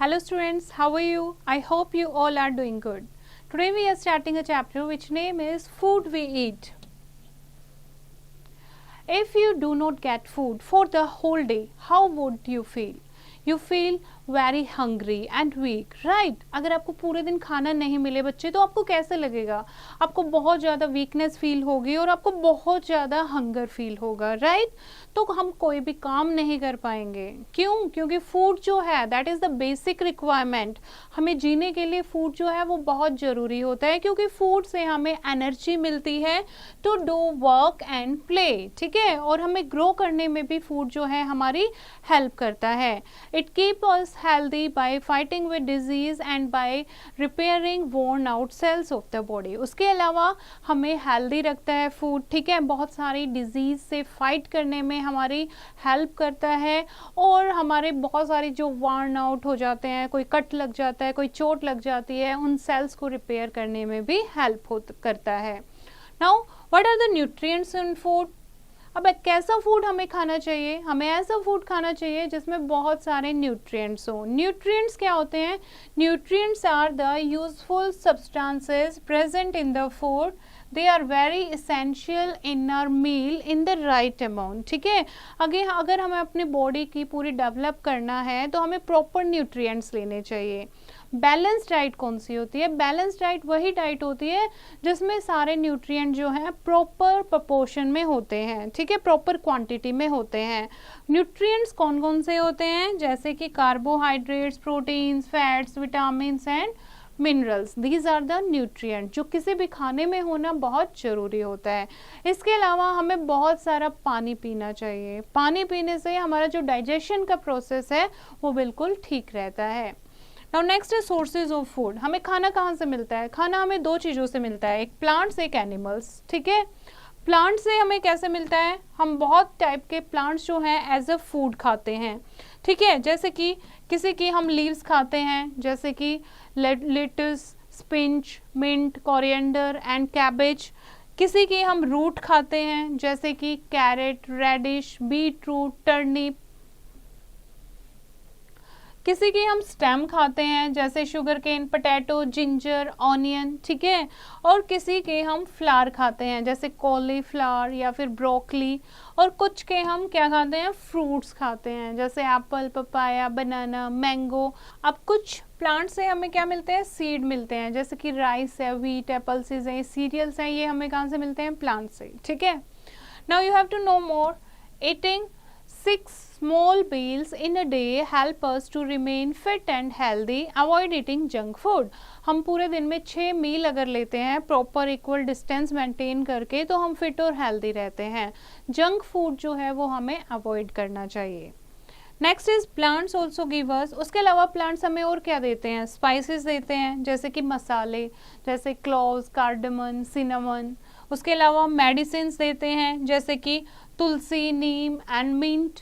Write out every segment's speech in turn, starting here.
Hello students, how are you? I hope you all are doing good. Today we are starting a chapter which name is Food We Eat. If you do not get food for the whole day, how would you feel? You feel very hungry and weak, right? अगर आपको पूरे दिन खाना नहीं मिले बच्चे तो आपको कैसे लगेगा? आपको बहुत ज़्यादा वीकनेस फील होगी और आपको बहुत ज़्यादा हंगर फील होगा, राइट? तो हम कोई भी काम नहीं कर पाएंगे. क्यों? क्योंकि फूड जो है that is the basic requirement. हमें जीने के लिए फूड जो है वो बहुत ज़रूरी होता है, क्योंकि फूड से हमें एनर्जी मिलती है to do work and play, ठीक है? और हमें ग्रो करने में भी फूड जो है हमारी हेल्प करता है. It keep us healthy by fighting with disease and by repairing worn out cells of the body. उसके अलावा हमें हेल्दी रखता है फूड, ठीक है? बहुत सारी डिजीज़ से फाइट करने में हमारी हेल्प करता है और हमारे बहुत सारी जो वर्न आउट हो जाते हैं, कोई कट लग जाता है, कोई चोट लग जाती है, उन सेल्स को रिपेयर करने में भी हेल्प करता है. Now what are the nutrients in food? अब कैसा फूड हमें खाना चाहिए? हमें ऐसा फूड खाना चाहिए जिसमें बहुत सारे न्यूट्रिएंट्स हो. न्यूट्रिएंट्स क्या होते हैं? Nutrients are the useful substances present in the food. They are very essential in our meal in the right amount, ठीक है? अगर हमें अपनी बॉडी की पूरी डेवलप करना है तो हमें प्रॉपर न्यूट्रिएंट्स लेने चाहिए. बैलेंस डाइट कौन सी होती है? बैलेंस डाइट वही डाइट होती है जिसमें सारे न्यूट्रिएंट जो हैं प्रॉपर प्रोपोर्शन में होते हैं, ठीक है? प्रॉपर क्वांटिटी में होते हैं. न्यूट्रिएंट्स कौन कौन से होते हैं? जैसे कि carbohydrates, proteins, fats, vitamins and minerals. These are the nutrient जो किसी भी खाने में होना बहुत ज़रूरी होता है. इसके अलावा हमें बहुत सारा पानी पीना चाहिए. पानी पीने से हमारा जो डाइजेशन का प्रोसेस है वो बिल्कुल ठीक रहता है. नाउ नेक्स्ट है सोर्सेज ऑफ फूड. हमें खाना कहाँ से मिलता है? खाना हमें दो चीज़ों से मिलता है, एक प्लांट्स, एक एनिमल्स, ठीक है? प्लांट से हमें कैसे मिलता है? हम बहुत टाइप के प्लांट्स जो हैं एज अ फूड खाते हैं, ठीक है? जैसे कि किसी की हम लीव्स खाते हैं, जैसे कि lettuce, spinach, mint, coriander and cabbage. किसी की हम रूट खाते हैं जैसे कि carrot, radish, beetroot, turnip. किसी की हम स्टेम खाते हैं जैसे sugarcane, potato, ginger, onion, ठीक है? और किसी के हम फ्लावर खाते हैं जैसे कॉलीफ्लावर या फिर ब्रोकली. और कुछ के हम क्या खाते हैं? फ्रूट्स खाते हैं जैसे एप्पल, पपाया, बनाना, मैंगो. अब कुछ प्लांट से हमें क्या मिलते हैं? सीड मिलते हैं, जैसे कि राइस है, व्हीट है, पल्सेस हैं, सीरियल्स हैं. ये हमें कहाँ से मिलते हैं? प्लांट से, ठीक है? Now you have to know more. Eating 6 small meals in a day help us to remain fit and healthy. Avoid eating junk food. हम पूरे दिन में 6 मील अगर लेते हैं प्रॉपर इक्वल डिस्टेंस मेंटेन करके तो हम फिट और हेल्दी रहते हैं. जंक फूड जो है वो हमें अवॉइड करना चाहिए. Next is plants also give us. उसके अलावा प्लांट्स हमें और क्या देते हैं? स्पाइसेस देते हैं जैसे कि मसाले, जैसे क्लोव्स, कार्डमन, सिनेमन. उसके अलावा मेडिसिन देते हैं जैसे कि तुलसी, नीम एंड मिंट.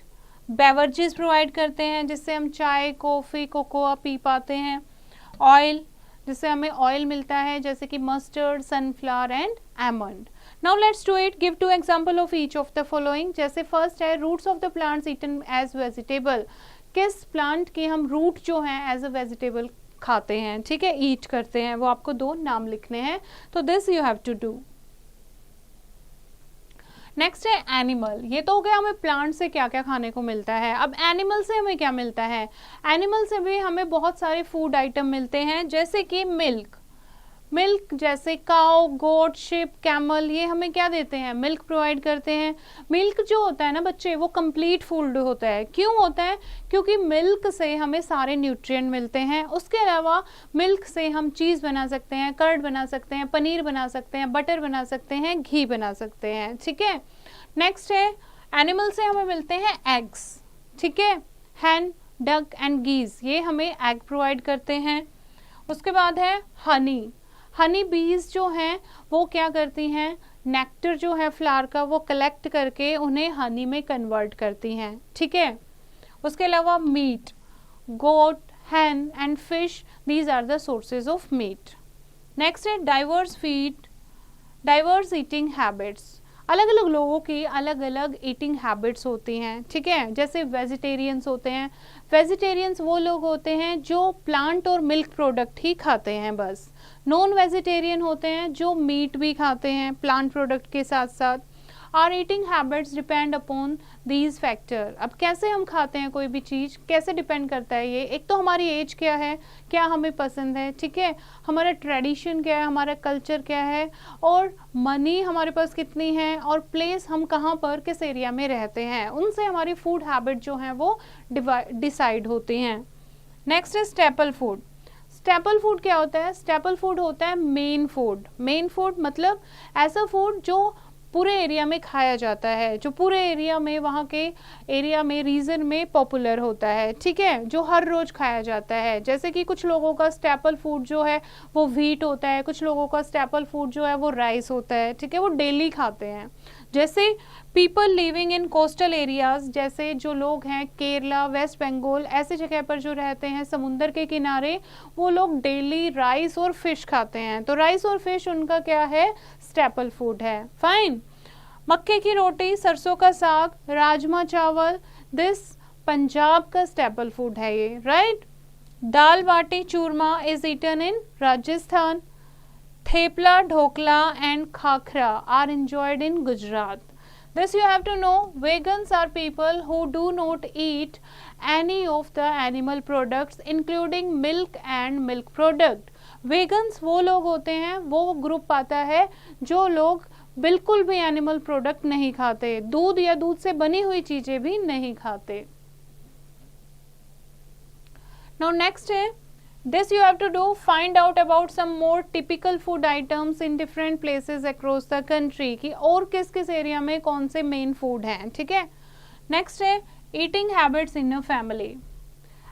बेवरेजेस प्रोवाइड करते हैं जिससे हम चाय, कॉफ़ी, कोकोआ पी पाते हैं. ऑयल, जिससे हमें ऑयल मिलता है जैसे कि mustard, sunflower and almond. Now let's do it. Give 2 example of each of the following. जैसे फर्स्ट है roots of the plants eaten as vegetable. किस प्लांट के हम रूट जो हैं एज अ वेजिटेबल खाते हैं, ठीक है? ईट करते हैं. वो आपको 2 नाम लिखने हैं, तो this you have to do. Next है एनिमल. ये तो हो गया हमें प्लांट से क्या क्या खाने को मिलता है. अब एनिमल से हमें क्या मिलता है? एनिमल से भी हमें बहुत सारे फूड आइटम मिलते हैं जैसे कि मिल्क. जैसे काउ, गोट, शिप, कैमल, ये हमें क्या देते हैं? मिल्क प्रोवाइड करते हैं. मिल्क जो होता है ना बच्चे, वो कंप्लीट फूड होता है. क्यों होता है? क्योंकि मिल्क से हमें सारे न्यूट्रिएंट मिलते हैं. उसके अलावा मिल्क से हम चीज़ बना सकते हैं, कर्ड बना सकते हैं, पनीर बना सकते हैं, बटर बना सकते हैं, घी बना सकते हैं, ठीक है? नेक्स्ट है एनिमल से हमें मिलते हैं एग्स, ठीक है? हैन, डक एंड गीज, ये हमें एग प्रोवाइड करते हैं. उसके बाद है हनी बीज जो हैं वो क्या करती हैं? नेक्टर जो है फ्लावर का वो कलेक्ट करके उन्हें हनी में कन्वर्ट करती हैं, ठीक है? उसके अलावा meat, goat, hen and fish, these are the sources of meat. Next है डाइवर्स ईटिंग हैबिट्स. अलग अलग लोगों की अलग अलग ईटिंग हैबिट्स होती हैं, ठीक है। जैसे वेजिटेरियंस होते हैं, वेजिटेरियंस वो लोग होते हैं जो प्लांट और मिल्क प्रोडक्ट ही खाते हैं बस। नॉन वेजिटेरियन होते हैं जो मीट भी खाते हैं प्लांट प्रोडक्ट के साथ साथ। Our eating habits depend upon these factor. अब कैसे हम खाते हैं कोई भी चीज़, कैसे डिपेंड करता है ये, एक तो हमारी एज क्या है, क्या हमें पसंद है, ठीक है, हमारा ट्रेडिशन क्या है, हमारा कल्चर क्या है, और मनी हमारे पास कितनी है, और प्लेस हम कहाँ पर किस एरिया में रहते हैं, उनसे हमारी फूड हैबिट जो हैं वो डिसाइड होती हैं। नेक्स्ट है स्टेपल फूड। स्टेपल फूड क्या होता है? स्टेपल फूड होता है मेन फूड। मेन फूड मतलब ऐसा फूड जो पूरे एरिया में खाया जाता है, जो पूरे एरिया में, वहाँ के एरिया में, रीजन में पॉपुलर होता है, ठीक है, जो हर रोज खाया जाता है। जैसे कि कुछ लोगों का स्टेपल फूड जो है वो व्हीट होता है, कुछ लोगों का स्टेपल फूड जो है वो राइस होता है, ठीक है, वो डेली खाते हैं। जैसे people living in coastal areas, जैसे जो लोग हैं केरला, वेस्ट बंगाल, ऐसे जगह पर जो रहते हैं समुंदर के किनारे, वो लोग डेली राइस और फिश खाते हैं। तो राइस और फिश उनका क्या है? स्टेपल फूड है। फाइन। मक्के की रोटी, सरसों का साग, राजमा चावल, दिस पंजाब का स्टेपल फूड है ये, right. Dal baati churma is eaten in Rajasthan. Thepla, dhokla and khakra are enjoyed in Gujarat. This you have to know. Vegans are people who do not eat any of the animal products including milk and milk product. Vegans वो लोग होते हैं, वो group आता है जो लोग बिल्कुल भी एनिमल प्रोडक्ट नहीं खाते, दूध या दूध से बनी हुई चीजें भी नहीं खाते। Now next है, this you have to do, find out about some more typical food items in different places across the country, कि और किस किस एरिया में कौन से मेन फूड हैं, ठीक है। नेक्स्ट है eating habits in a family.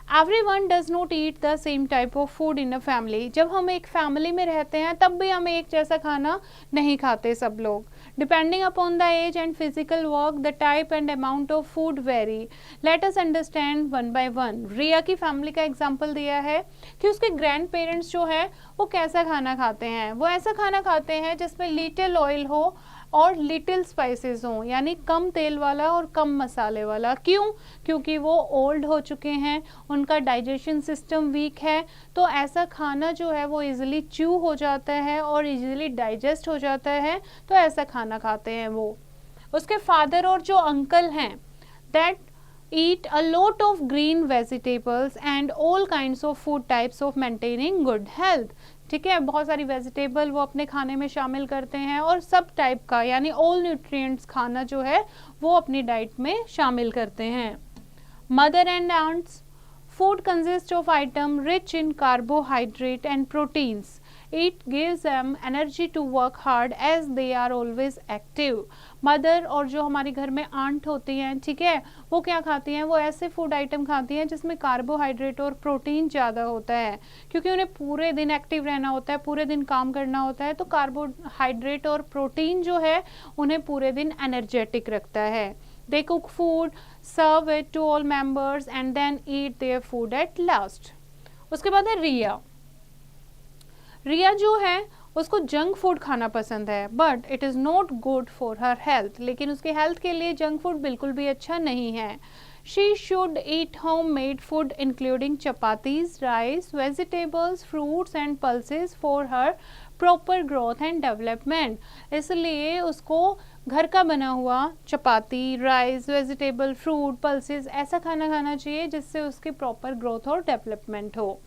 Everyone does not eat the same type of food in a family. जब हम एक फैमिली में रहते हैं तब भी हम एक जैसा खाना नहीं खाते सब लोग। Depending upon the age and physical work, the type and amount of food vary. Let us understand one by one. रिया की फैमिली का एग्जाम्पल दिया है कि उसके ग्रैंड पेरेंट्स जो है वो कैसा खाना खाते हैं। वो ऐसा खाना खाते हैं जिसमें लिटिल ऑयल हो और लिटिल स्पाइसेस हों, यानी कम तेल वाला और कम मसाले वाला। क्यों? क्योंकि वो ओल्ड हो चुके हैं, उनका डाइजेशन सिस्टम वीक है, तो ऐसा खाना जो है वो इजीली च्यू हो जाता है और इजीली डाइजेस्ट हो जाता है, तो ऐसा खाना खाते हैं वो। उसके फादर और जो अंकल हैं, that eat a lot of green vegetables and all kinds of food types of maintaining good health. ठीक है, बहुत सारी वेजिटेबल वो अपने खाने में शामिल करते हैं और सब टाइप का यानी ऑल न्यूट्रिएंट्स खाना जो है वो अपनी डाइट में शामिल करते हैं। Mother and aunts, food consist of item rich in carbohydrate and proteins. It gives them energy to work hard as they are always active. Mother और जो हमारी घर में आंट होती हैं, ठीक है, वो क्या खाती हैं? वो ऐसे फूड आइटम खाती हैं जिसमें कार्बोहाइड्रेट और प्रोटीन ज़्यादा होता है, क्योंकि उन्हें पूरे दिन एक्टिव रहना होता है, पूरे दिन काम करना होता है, तो कार्बोहाइड्रेट और प्रोटीन जो है उन्हें पूरे दिन एनर्जेटिक रखता है। They cook food, serve it to all members and then eat their food at last. उसके बाद है रिया। रिया जो है उसको जंक फूड खाना पसंद है, but it is not good for her health. लेकिन उसके हेल्थ के लिए जंक फूड बिल्कुल भी अच्छा नहीं है। She should eat home made food including chapatis, rice, vegetables, fruits and pulses for her proper growth and development. इसलिए उसको घर का बना हुआ चपाती, राइस, वेजिटेबल, फ्रूट, पल्सेस ऐसा खाना खाना चाहिए जिससे उसकी प्रॉपर ग्रोथ और डेवलपमेंट हो।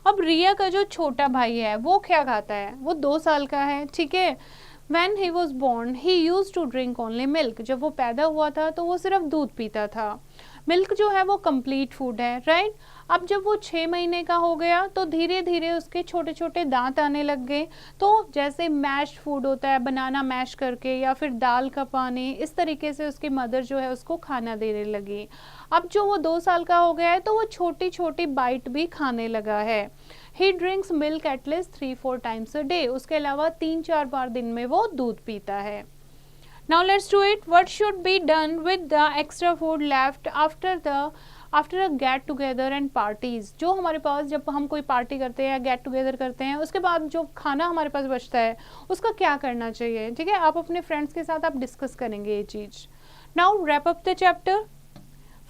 अब रिया का जो छोटा भाई है वो क्या खाता है? वो 2 साल का है, ठीक है। When he was born, he used to drink only milk. जब वो पैदा हुआ था तो वो सिर्फ दूध पीता था। मिल्क जो है वो कंप्लीट फूड है, राइट। अब जब वो 6 महीने का हो गया तो धीरे धीरे उसके छोटे छोटे दांत आने लग गए। तो जैसे मैश्ड फूड होता है, बनाना मैश करके या फिर दाल का पानी, इस तरीके से उसकी मदर जो है उसको खाना देने लगी। अब जो वो 2 साल का हो गया है तो वो छोटी छोटी बाइट भी खाने लगा है। ही drinks milk at least 3-4 times a day. उसके अलावा 3-4 बार दिन में वो दूध पीता है। Now let's do it. What should be done with the extra food left after a get together and parties, जो हमारे पास जब हम कोई पार्टी करते हैं या गेट टुगेदर करते हैं उसके बाद जो खाना हमारे पास बचता है उसका क्या करना चाहिए, ठीक है, आप अपने फ्रेंड्स के साथ आप डिस्कस करेंगे ये चीज. Now wrap up the chapter.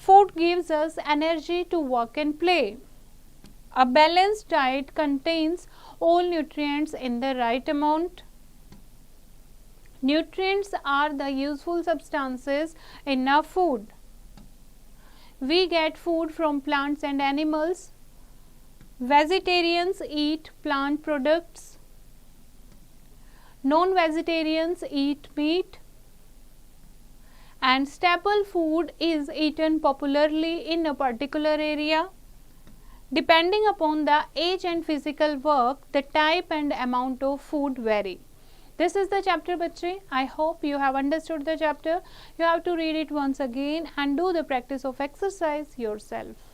Food gives us energy to work and play. A balanced diet contains all nutrients in the right amount. Nutrients are the useful substances in our food. We get food from plants and animals. Vegetarians eat plant products. Non-vegetarians eat meat. And staple food is eaten popularly in a particular area. Depending upon the age and physical work, the type and amount of food vary. This is the chapter, bachche. I hope you have understood the chapter. You have to read it once again and do the practice of exercise yourself.